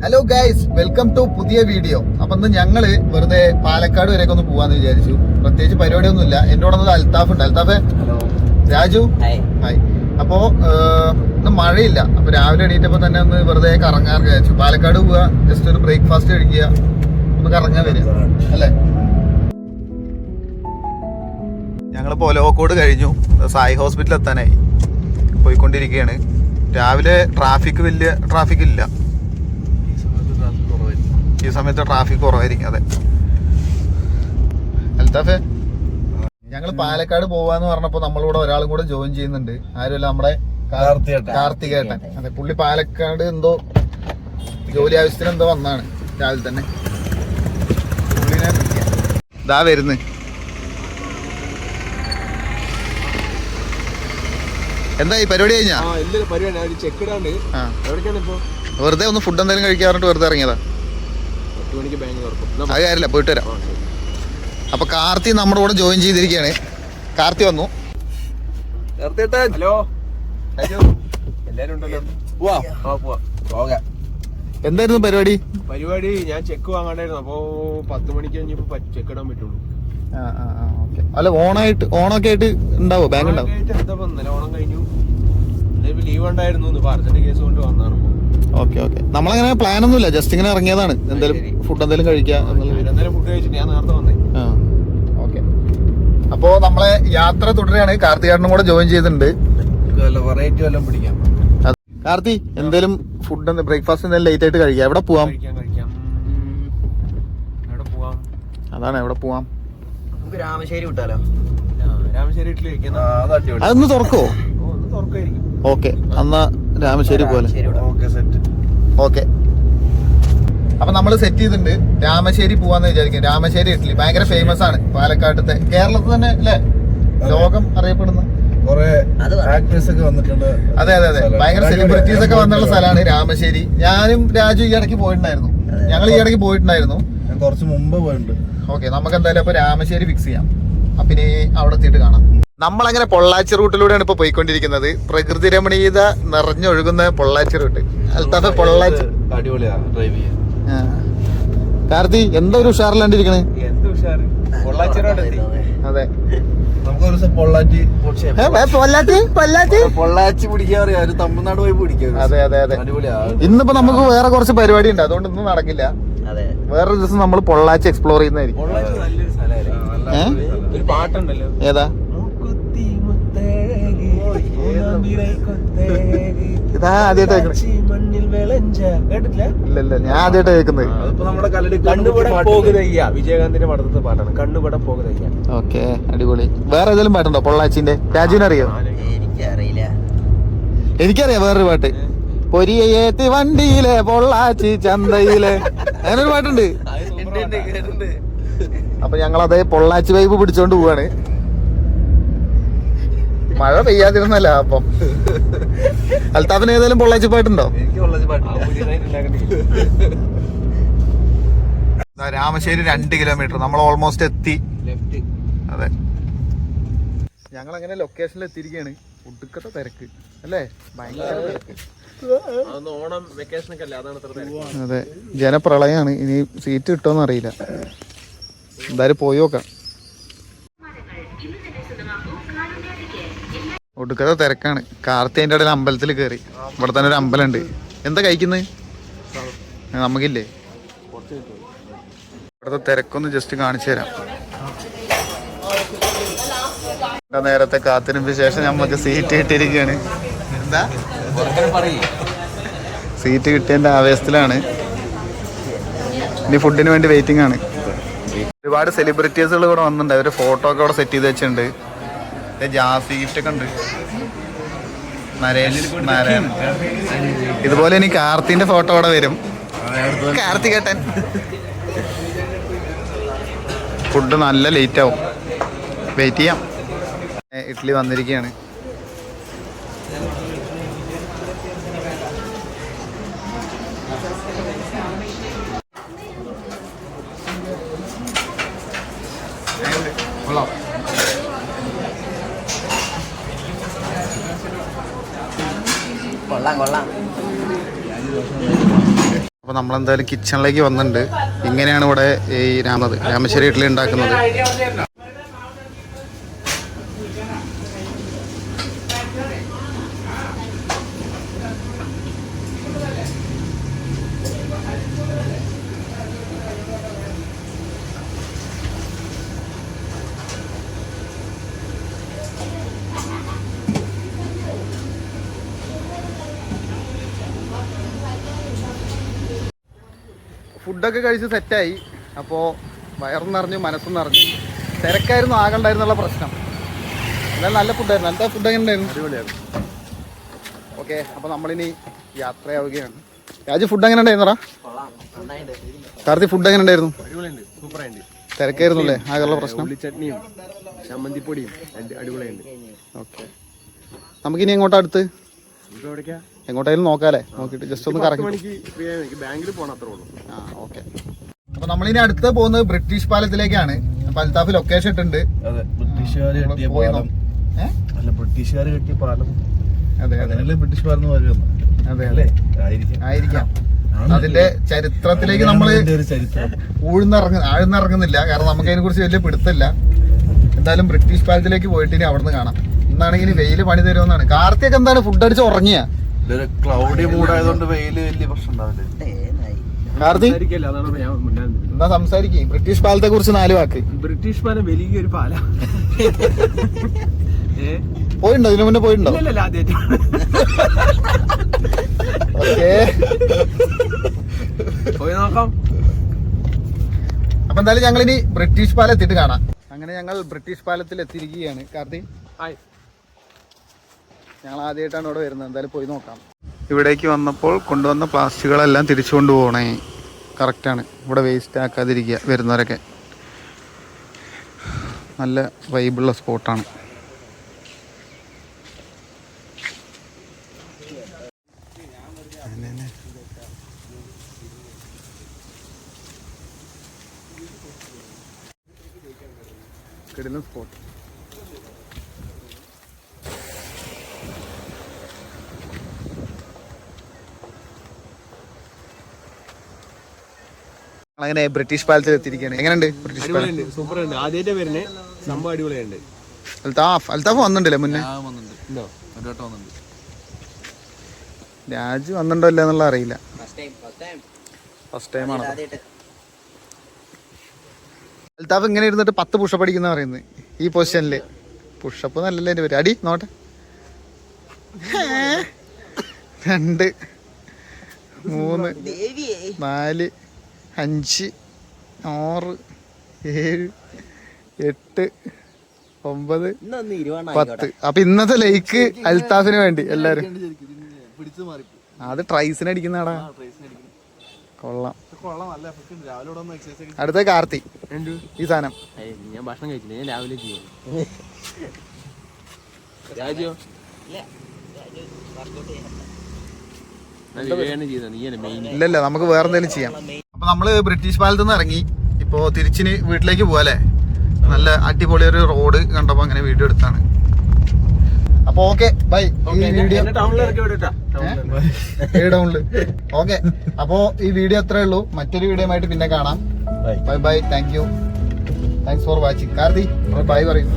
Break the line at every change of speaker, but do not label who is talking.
Hello guys, welcome to പുതിയ video. അപ്പൊ ഇന്ന് ഞങ്ങള് വെറുതെ പാലക്കാട് വരെയൊക്കെ ഒന്ന് പോവാന്ന് വിചാരിച്ചു. പ്രത്യേകിച്ച് പരിപാടിയൊന്നുമില്ല. എന്റെ കൂടെ അൽത്താഫ് ഉണ്ട്. അൽത്താഫെ, രാജു, ഹായ്. അപ്പോ ഇന്ന് മഴയില്ല. അപ്പൊ രാവിലെ എണീറ്റപ്പോ തന്നെ ഒന്ന് വെറുതെ കറങ്ങാൻ വിചാരിച്ചു. പാലക്കാട് പോവുക, ജസ്റ്റ് ഒരു ബ്രേക്ക്ഫാസ്റ്റ് കഴിക്കുക, ഒന്ന് കറങ്ങാൻ വരിക അല്ലേ. ഞങ്ങളിപ്പോ ഒലോക്കോട് കഴിഞ്ഞു, സായി ഹോസ്പിറ്റലിൽ എത്താനായി പോയിക്കൊണ്ടിരിക്കുകയാണ്. രാവിലെ വലിയ ട്രാഫിക് ഇല്ല. ഈ സമയത്ത് ട്രാഫിക് കുറവായിരിക്കും. അതെ അൽത്താഫെ, ഞങ്ങൾ പാലക്കാട് പോവാന്ന് പറഞ്ഞപ്പോ നമ്മളിവിടെ ഒരാളും കൂടെ ജോയിൻ ചെയ്യുന്നുണ്ട്. ആരുമല്ല, നമ്മുടെ കാർത്തികേട്ടൻ. അതെ, പുള്ളി പാലക്കാട് എന്തോ ജോലി ആവശ്യത്തിന് എന്തോ വന്നാണ് രാവിലെ തന്നെ. പുള്ളിനെ ഇതാ വരുന്നു. എന്താ ഈ പരിപാടി കഴിഞ്ഞാ? വെറുതെ ഒന്ന് ഫുഡ് എന്തെങ്കിലും കഴിക്കാറുണ്ട് വെറുതെ ഇറങ്ങിയതാ. അത് കാര്യമില്ല, പോയിട്ട് വരാം. അപ്പൊ കാർത്തി നമ്മുടെ കൂടെ ജോയിൻ ചെയ്തിരിക്കുകയാണ്. കാർത്തി വന്നു. എന്തായിരുന്നു പരിപാടി?
ഞാൻ ചെക്ക് വാങ്ങാണ്ടായിരുന്നു. അപ്പൊ 10 മണിക്ക് കഴിഞ്ഞപ്പോ ചെക്ക് ഇടാൻ പറ്റുള്ളൂ.
അല്ല, ഓണൊക്കെ ആയിട്ട് ഉണ്ടാവോ? ബാങ്ക് ഉണ്ടാവും.
എന്താ ഇന്നലെ ഓണം കഴിഞ്ഞു, ലീവ് ഉണ്ടായിരുന്നു. അർജന്റ് കേസ് കൊണ്ട് വന്നാണ്.
ഓക്കെ. നമ്മളങ്ങനെ പ്ലാൻ ഒന്നുമില്ല, ജസ്റ്റ് ഇങ്ങനെ ഇറങ്ങിയതാണ്. എന്തായാലും ഫുഡ് എന്തെങ്കിലും കഴിക്കാം.
ഫുഡ് കഴിച്ചിട്ട് ഞാൻ നേരത്തെ വന്നേ.
ഓക്കെ. അപ്പോ നമ്മളെ യാത്ര തുടരുകയാണ്. കാർത്തികേട്ടനും കൂടെ ജോയിൻ ചെയ്തിട്ടുണ്ട്.
വെറൈറ്റി വല്ലതും പിടിക്കാം.
കാർത്തി, എന്തേലും ഫുഡ് ബ്രേക്ക്ഫാസ്റ്റ് എന്തെങ്കിലും ലേറ്റ് ആയിട്ട് കഴിക്കാം. എവിടെ പോവാം? അതാണ്, എവിടെ പോവാം?
നമുക്ക് രാമശ്ശേരി വിട്ടാലോ? രാമശ്ശേരി
അതൊന്ന് തുറക്കോ?
തുറക്കായിരിക്കും.
ഓക്കെ, എന്നാ രാമശ്ശേരി പോലെ. ഓക്കെ, അപ്പൊ നമ്മള് സെറ്റ് ചെയ്തിട്ടുണ്ട്. രാമശ്ശേരി പോവാന്ന് വിചാരിക്കും. രാമശ്ശേരി ഇഡ്ഡലി ഭയങ്കര ഫേമസ് ആണ് പാലക്കാട്ടത്തെ, കേരളത്തിൽ തന്നെ അല്ലെ, ലോകം അറിയപ്പെടുന്ന
ആക്ടേഴ്സ് ഒക്കെ വന്നിട്ടുണ്ട്.
അതെ, ഭയങ്കര സെലിബ്രിറ്റീസ് ഒക്കെ വന്നുള്ള സ്ഥലമാണ് രാമശ്ശേരി. ഞാനും രാജു ഈ ഇടയ്ക്ക് പോയിട്ടുണ്ടായിരുന്നു. ഞങ്ങൾ ഈ ഇടയ്ക്ക് പോയിട്ടുണ്ടായിരുന്നു,
കുറച്ച് മുമ്പ് പോയിട്ടുണ്ട്.
ഓക്കെ, നമുക്ക് എന്തായാലും അപ്പൊ രാമശ്ശേരി ഫിക്സ് ചെയ്യാം. അപ്പൊ ഇനി അവിടെ എത്തിയിട്ട് കാണാം. നമ്മളങ്ങനെ പൊള്ളാച്ചി റൂട്ടിലൂടെയാണ് ഇപ്പൊ പോയിക്കൊണ്ടിരിക്കുന്നത്. പ്രകൃതി രമണീയത നിറഞ്ഞൊഴുകുന്ന പൊള്ളാച്ചി റൂട്ട്. അൽത്താഫെ, പൊള്ളാച്ചി
അടിപൊളിയാ ഡ്രൈവ് ചെയ്യാൻ.
കാർത്തി, എന്താ ഒരു ഉഷാറില്ലാണ്ടിരിക്കണേ? അതെ,
നമുക്ക് ഒരു ദിവസം പൊള്ളാച്ചി പിടിക്കാൻ അറിയാം. ഒരു തമിഴ്നാട് പോയി പിടിക്കാം.
അതെ.
അടിപൊളിയാ.
ഇന്നിപ്പോ നമുക്ക് വേറെ കുറച്ച് പരിപാടി ഉണ്ട്, അതുകൊണ്ട് ഇന്ന് നടക്കില്ല. വേറൊരു ദിവസം നമ്മൾ പൊള്ളാച്ചി എക്സ്പ്ലോർ ചെയ്യുന്നതായിരിക്കും.
ഒരു പാട്ടുണ്ടല്ലോ,
ഏതാ? ഇതാ ആദ്യമായിട്ട് ഇല്ല, ഞാൻ ആദ്യമായിട്ട് കേൾക്കുന്നത്.
വിജയകാന്തിന്റെ പടത്തെ പാട്ടാണ് കണ്ണുപട പോകുതയ്യ.
ഓക്കെ, അടിപൊളി. വേറെ ഏതെങ്കിലും പാട്ടുണ്ടോ പൊള്ളാച്ചിന്റെ? രാജുവിനറിയോ? എനിക്കറിയാം വേറൊരു പാട്ട്. പൊരിയേത്തി വണ്ടിയിലെ പൊള്ളാച്ചി ചന്തയിലെ, അങ്ങനൊരു പാട്ടുണ്ട്. അപ്പൊ ഞങ്ങളതേ പൊള്ളാച്ചി വൈബ് പിടിച്ചോണ്ട് പോവാണ്. മഴ പെയ്യാതിരുന്നല്ല. അപ്പം അൽത്താഫിന് ഏതായാലും പൊള്ളാച്ചി പാട്ടുണ്ടോ? രാമശ്ശേരി 2 കിലോമീറ്റർ നമ്മൾ ഓൾമോസ്റ്റ് എത്തി. അതെ, ഞങ്ങൾ അങ്ങനെ ലൊക്കേഷനിൽ എത്തിയിരിക്കുകയാണ്. ഒടുക്കത്തെ തിരക്ക് അല്ലേ, ഭയങ്കര തിരക്ക്.
ഓണം വെക്കേഷൻ ഒക്കെ അല്ലേ, അതാണ്.
അതെ, ജനപ്രളയാണ്. ഇനി സീറ്റ് കിട്ടുമെന്ന് അറിയില്ല. എന്തായാലും പോയി നോക്കാം. ഒടുക്കത്തെ തിരക്കാണ്. കാർത്തി അതിൻ്റെ ഇടയിൽ അമ്പലത്തിൽ കയറി. ഇവിടെ തന്നെ ഒരു അമ്പലം ഉണ്ട്. എന്താ കഴിക്കുന്നത്? നമുക്കില്ലേ? ഇവിടുത്തെ തിരക്കൊന്ന് ജസ്റ്റ് കാണിച്ചു തരാം. നേരത്തെ കാത്തിരിപ്പിന് ശേഷം നമുക്ക് സീറ്റ് കിട്ടിയിരിക്കുകയാണ്. എന്താ സീറ്റ് കിട്ടിയതിന്റെ ആവേശത്തിലാണ്. ഇനി ഫുഡിന് വേണ്ടി വെയിറ്റിംഗ് ആണ്. ഒരുപാട് സെലിബ്രിറ്റീസുകൾ ഇവിടെ വന്നിട്ടുണ്ട്. അവര് ഫോട്ടോ ഒക്കെ ഇവിടെ സെറ്റ് ചെയ്ത് വെച്ചിട്ടുണ്ട്. ജാസി ഗിഫ്റ്റ് ഒക്കെ ഉണ്ട്. നാരായണൻ. ഇതുപോലെ ഇനി കാർത്തിന്റെ ഫോട്ടോ ഇവിടെ വരും. കാർത്തികേട്ടൻ. ഫുഡ് നല്ല ലേറ്റ് ആവും, വെയിറ്റ് ചെയ്യാം. ഇഡ്ഡലി വന്നിരിക്കുകയാണ്.
കൊള്ളാം
അപ്പോൾ നമ്മളെന്തായാലും കിച്ചണിലേക്ക് വന്നിട്ടുണ്ട്. ഇങ്ങനെയാണ് ഇവിടെ ഈ രാമശ്ശേരി ഇഡ്ഡലി ഉണ്ടാക്കുന്നത്. ഫുഡൊക്കെ കഴിച്ച് സെറ്റായി. അപ്പോൾ വയറും നിറഞ്ഞു, മനസ്സും നിറഞ്ഞു. തിരക്കായിരുന്നു ആകണ്ടായിരുന്നുള്ള പ്രശ്നം. എന്നാലും നല്ല ഫുഡായിരുന്നു. എന്താ ഫുഡ് എങ്ങനെ ഉണ്ടായിരുന്നു?
അടിപൊളിയായിരുന്നു.
ഓക്കെ, അപ്പോൾ നമ്മളിനി യാത്രയാവുകയാണ്. രാജു ഫുഡ് എങ്ങനെ ഉണ്ടായിരുന്നടാ? കാർത്തി ഫുഡ് എങ്ങനെ ഉണ്ടായിരുന്നു?
അടിപൊളിയുണ്ട്, സൂപ്പറായിട്ടുണ്ട്.
തിരക്കായിരുന്നു അല്ലേ ആകെയുള്ള പ്രശ്നം?
ഉള്ളിച്ചട്നിയും ചമ്മന്തിപ്പൊടിയും അടിപൊളിയുണ്ട്.
ഓക്കെ, നമുക്കിനി എങ്ങോട്ടാ അടുത്ത്?
ഇപ്പോൾ എവിടേക്കാ?
എങ്ങോട്ടായാലും നോക്കാല്ലേ, നോക്കിയിട്ട് ജസ്റ്റ് ഒന്ന് കറങ്ങി.
എനിക്ക് ബാങ്കിൽ പോകണം, അത്രേ ഉള്ളൂ.
ആ ഓക്കെ. അപ്പൊ നമ്മളിനി അടുത്ത് പോകുന്നത് ബ്രിട്ടീഷ് പാലത്തിലേക്കാണ്. അപ്പൊ അൽത്താഫ് ലൊക്കേഷൻ ഇട്ടുണ്ട്.
അതെ, ബ്രിട്ടീഷുകാർ കെട്ടിയ പാലം. അല്ല, ബ്രിട്ടീഷുകാർ കെട്ടിയ പാലം.
അതെ അതെ,
ബ്രിട്ടീഷ് പാലം പറയുന്നത്.
അതെ അല്ലേ, ആയിരിക്കാം. അതിന്റെ ചരിത്രത്തിലേക്ക് നമ്മള് ആഴ്ന്നിറങ്ങുന്നില്ല, കാരണം നമുക്ക് അതിനെ കുറിച്ച് വലിയ പിടുത്തില്ല. എന്തായാലും ബ്രിട്ടീഷ് പാലത്തിലേക്ക് പോയിട്ട് ഇനി അവിടെ നിന്ന് കാണാം. ഇന്നാണെങ്കിൽ വെയില് പണി തരുമെന്നാണ്. കാർത്തിയൊക്കെ എന്താണ് ഫുഡ് അടിച്ച് ഉറങ്ങിയ?
ക്ലൗഡി മൂടായതുകൊണ്ട് വെയില് വലിയ പ്രശ്നം ഉണ്ടാവില്ലേ?
കാർത്തി
അതാണ് ഞാൻ മുന്നേ
എന്താ സംസാരിക്കും? ബ്രിട്ടീഷ് പാലത്തെ കുറിച്ച് 4 വാക്ക്.
ബ്രിട്ടീഷ് പാലം വലിയൊരു പാല.
പോയിട്ടുണ്ടോ? ഇതിനു മുന്നേ പോയിട്ടുണ്ടോ? ഓക്കേ,
പോയി നോക്കാം.
അപ്പൊ എന്തായാലും ഞങ്ങളിനി ബ്രിട്ടീഷ് പാലം എത്തിയിട്ട് കാണാം. അങ്ങനെ ഞങ്ങൾ ബ്രിട്ടീഷ് പാലത്തിൽ എത്തിയിരിക്കുകയാണ്. കാർത്തി, ഞങ്ങൾ ആദ്യമായിട്ടാണ് ഇവിടെ വരുന്നത്. എന്തായാലും പോയി നോക്കാം. ഇവിടേക്ക് വന്നപ്പോൾ കൊണ്ടുവന്ന പ്ലാസ്റ്റിക്കുകളെല്ലാം തിരിച്ചു കൊണ്ടുപോകണേ. കറക്റ്റാണ്, ഇവിടെ വേസ്റ്റ് ആക്കാതിരിക്കുക. വരുന്നവരൊക്കെ നല്ല വൈബുള്ള സ്പോട്ടാണ്. കിടിലൻ സ്പോട്ട്. അങ്ങനെ ബ്രിട്ടീഷ് പാലത്തിൽ എത്തിയിരിക്കുകയാണ്. എങ്ങനെയുണ്ട് ബ്രിട്ടീഷ് പാലം?
സൂപ്പറുണ്ട്. ആദ്യമായിട്ട് വരുന്നേ, സംഭവം അടിപൊളിയുണ്ട്.
അൽത്താഫ് വന്നിട്ടില്ലേ മുന്നേ? രാജു വന്നിട്ടുണ്ടോ ഇല്ല എന്നുള്ള അറിയില്ല. ഫസ്റ്റ് ടൈം ആണ്. അൽത്താഫ് ഇങ്ങനെ ഇരുന്നിട്ട് 10 പുഷപ്പ് അടിക്കുന്ന പറയുന്നത് ഈ പൊസിഷനില്. പുഷപ്പ് നല്ലല്ലേ എൻ്റെ പേര്. അടി നോട്ടെ. 2 3 4 5 6 7 8 9 10. അപ്പൊ ഇന്നത്തെ ലൈക്ക് അൽത്താഫിന് വേണ്ടി എല്ലാരും. അത് ട്രൈസിന് അടിക്കുന്നതാടാ. കൊള്ളാം. അടുത്ത കാർത്തി ഈ സാധനം.
ഞാൻ ഭക്ഷണം കഴിച്ചില്ല, ഞാൻ രാവിലെ ചെയ്യും. രാജു
ഇല്ലല്ല, നമുക്ക് വേറെ എന്തെങ്കിലും ചെയ്യാം. അപ്പൊ നമ്മള് ബ്രിട്ടീഷ് പാലത്ത് നിന്ന് ഇറങ്ങി. ഇപ്പോ തിരിച്ചിന് വീട്ടിലേക്ക് പോവാല്ലേ. നല്ല അടിപൊളി ഒരു റോഡ് കണ്ടപ്പോ അങ്ങനെ വീഡിയോ എടുത്താണ്. അപ്പൊ ഓക്കെ, ബൈ. ടൗണില് ഓക്കെ. അപ്പോ ഈ വീഡിയോ അത്രേ ഉള്ളൂ. മറ്റൊരു വീഡിയോ ആയിട്ട് പിന്നെ കാണാം. Bye bye. Thank you. Thanks for watching. Karthi bye പറയും.